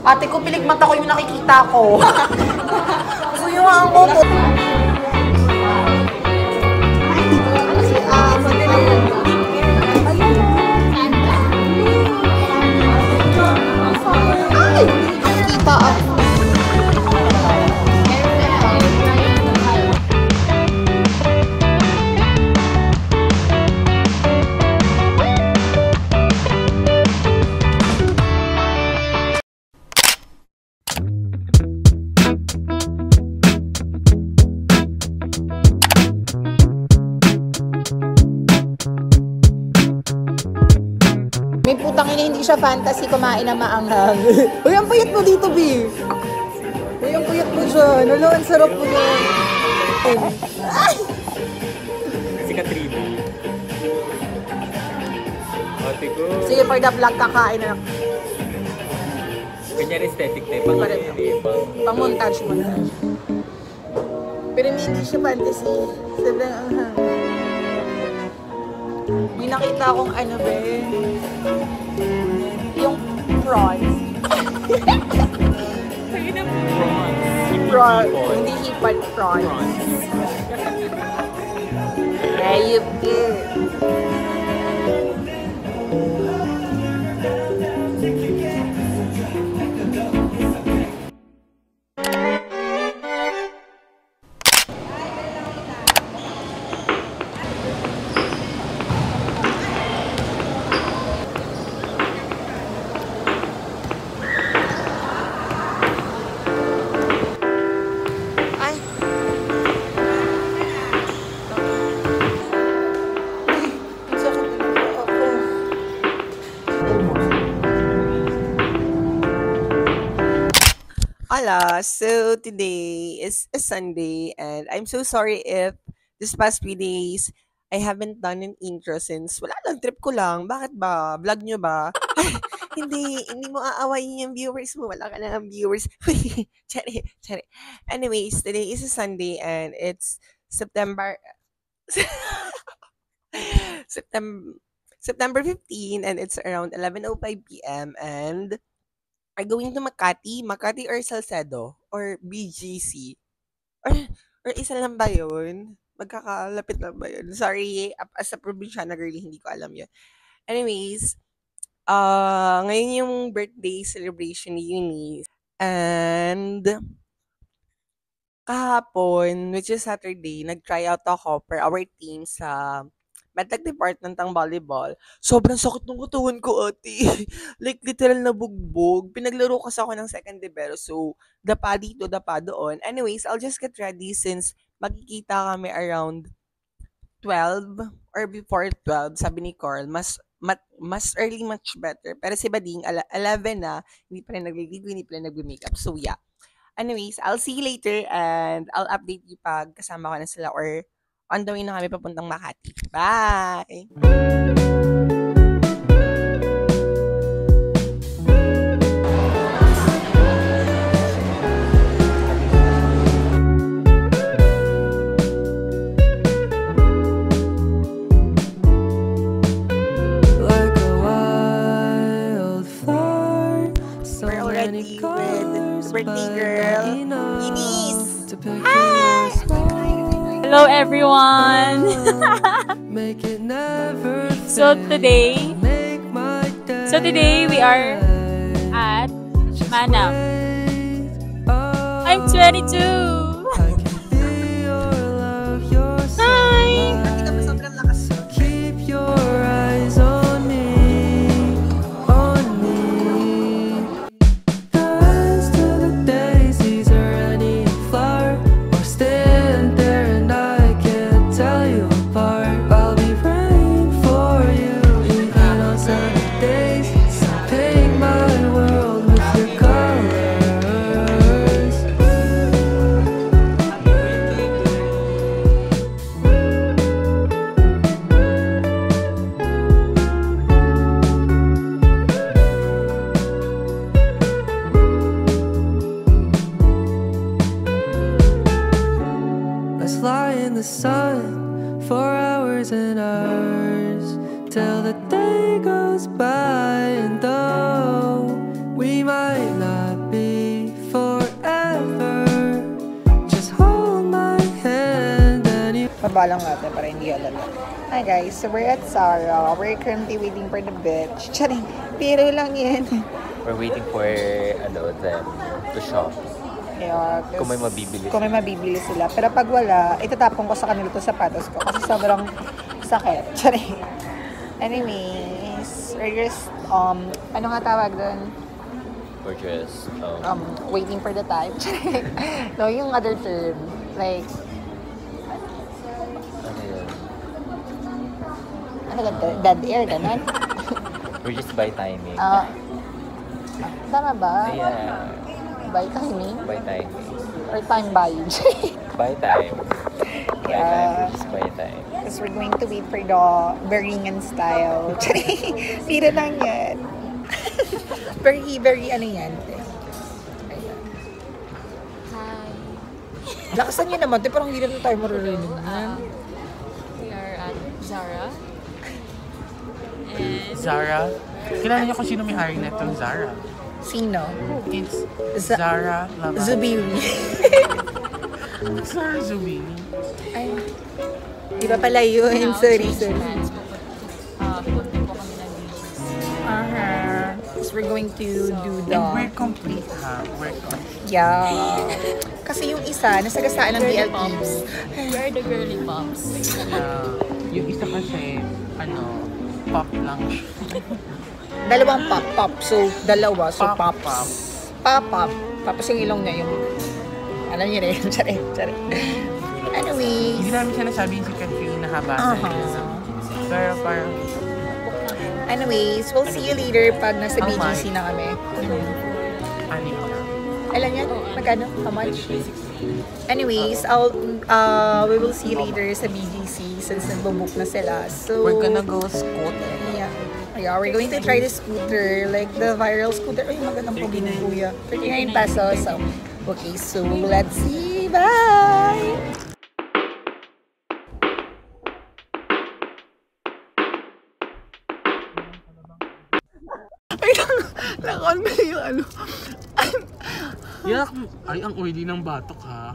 Ate ko, pilik mata ko yung nakikita ko. Gusto nyo nga ang kuko. Ay! Nakikita ako. May putang ina, hindi siya fantasy kumain na maanghang. Uy, ang payat mo dito, B. Uy, ang payat mo dyan. Alo, ang sarap mo dyan. Ay! Si Katrina. Ate ko. Sige, for the vlog, kakain na. Ganyan aesthetic tayo. Pang-montage. Pero hindi siya fantasy. Sobrang anghang. May nakita akong ano ba yung prawns. Prawns. Hindi hipad prawns. Ayup good. So today is a Sunday and I'm so sorry if this past 3 days I haven't done an intro since wala lang, trip ko lang. Bakit ba? Vlog nyo ba? Hindi mo aawayin yung viewers mo. Wala ka na ang viewers. Chari. Anyways, today is a Sunday and it's September September 15 and it's around 11:05 p.m. and are going to Makati or Salcedo or BGC or isa lang ba yun? Magkakalapit lang ba yun? Sorry, as a probinsyana girl, hindi ko alam yun. Anyways, ngayon yung birthday celebration ni Eunice and kahapon, which is Saturday, nag-try out ako for our team sa Medtech Department ng volleyball. Sobrang sakit ng katawan ko, ate. Like, literal na bugbog. Pinaglaro kasi ako ng second libero. So, dapa dito, dapa doon. Anyways, I'll just get ready since magkikita kami around 12 or before 12, sabi ni Carl. Mas early, much better. Pero si Bading, 11 na, hindi pa rin nagliligo, hindi pa rin nag-makeup. So, yeah. Anyways, I'll see you later and I'll update you pag kasama ko na sila or on the way na kami papuntang Makati. Bye! We're already with birthday girl, Eunice! Hi! Hello everyone! So today we are at Manam. I'm 22! Hi! sun for hours and hours till the day goes by. And though we might not ibaba lang natin para hindi halata. Hi guys, so we're at Zara. We're currently waiting for the bitch. Charing, pero lang yan. We're waiting for, them to shop. Yeah, Kung may mabibili. Kung may mabibili sila. Pero pag wala, itatapon ko sa kanila to sapatos ko kasi sobrang sakit. Charing. Anyways, we're just, ano nga tawag doon? We're just, Waiting for the time. No, yung other term. Like, ano yun? ano ganito? Dead air, ganun? We're just by timing. Tama ba? Yeah, By timing? by timing. Or time buying? By time. By Yeah. time, we're just by time. Because we're going to wait for the Beringen style. Pira lang yan. Very, ano yan? Ayan. Hi. Lakasan nyo naman, parang hindi naman tayo maririnig yan. We are at Zara. And Zara. Kilala niyo kung sino may hari na itong Zara? Sino? It's Za- Zara Laman. Zubiri. Zara Zubini. Ay, di ba pala yun? now, Sorry. change plans. Pupunta po kami ng beaches. So we're going to do the... And we're complete ha. We're complete. Yeah. Kasi yung isa, nasagasaan ng Girly BLT. bumps. We are the girly bumps. Yung isa kasi, pop lang siya. Dalawang pop-pop. So, dalawa. So, Pop, pops. Pop-pop. Tapos yung ilong niya yung... Alam niyo rin. Tsari. Anyways. Hindi namin siya nasabihin si Katrina habasa niya. Pero parang, Anyways, we'll see you later pag nasa How BGC na kami. anim na. Alam niya? Magkano? How much? Anyways, we will see you later sa BGC since nagbo-book na sila. So, We're gonna go scoot. Yeah, we're going to try the scooter, like the viral scooter. Ay, magandang pogi ng kuya. 39 pesos. So, okay, so let's see. Bye! Ay, nakon mo yung ano. Yak, ay ang oily ng batok ha.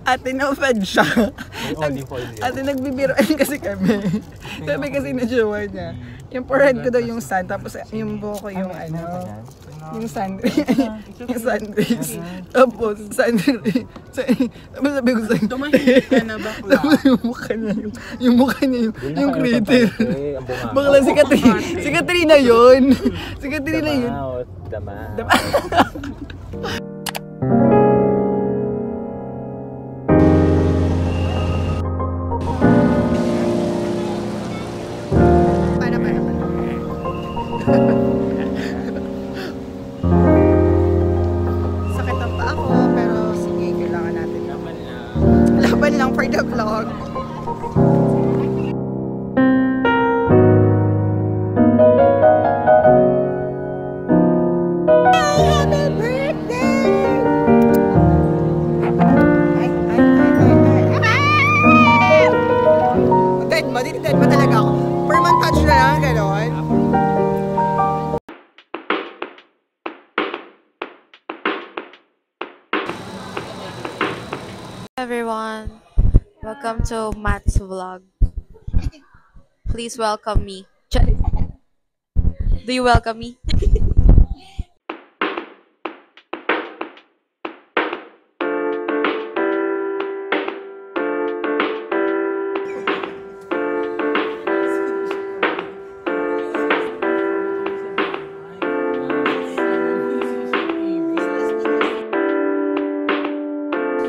Ate na-fed siya. Only for you. Ate nagbibiroan kasi kami. Sabi kasi na jowa niya. Yung forehead ko daw yung sun, tapos yung buhok ko yung ano. Yung sandwich. Yung sandwich. Tapos sandwich. Tapos sabi ko sa'yo. Tumahimik ka na bakla. Tapos yung mukha niya yung critter. Ang bunga. Bakla si Katrina. Si Katrina yun. Si Katrina yun. Dama. Para. Sakit ang paa ko, pero sige, kailangan natin naman na. Laban lang for the vlog. Happy birthday! Ay. Dead mo talaga ako. Per man touch na lang, gano'n. Everyone, welcome to Matt's vlog. Please welcome me. Do you welcome me?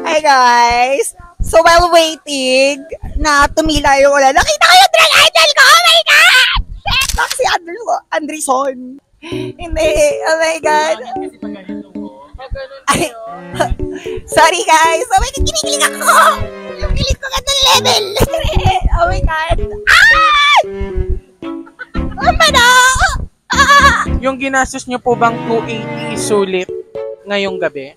Hi guys! So while waiting na tumila yung ulan, nakita ko yung drag idol ko! Oh my God! Bak si Anderson. Hindi. Oh my God. Ay. Sorry guys. Oh my God, kinikilig ako! Yung kilig ko ganun level. Oh my God. Ay! Ano na? Yung ginastos niyo po bang 280 sulit ngayong gabi?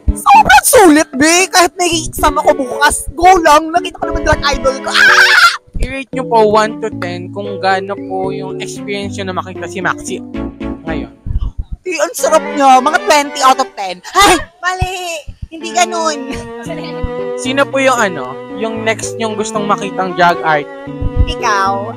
Sobrang sulit, be! Kahit may exam ako bukas, go lang! Nakita ko naman drag idol ko. I-rate nyo po 1 to 10 kung gaano po yung experience nyo na makita si Maxi ngayon. Ang sarap niya. Mga 20 out of 10. Ay! Mali! Hindi ganun. Sino po yung yung next nyong gustong makitang drag art? Ikaw.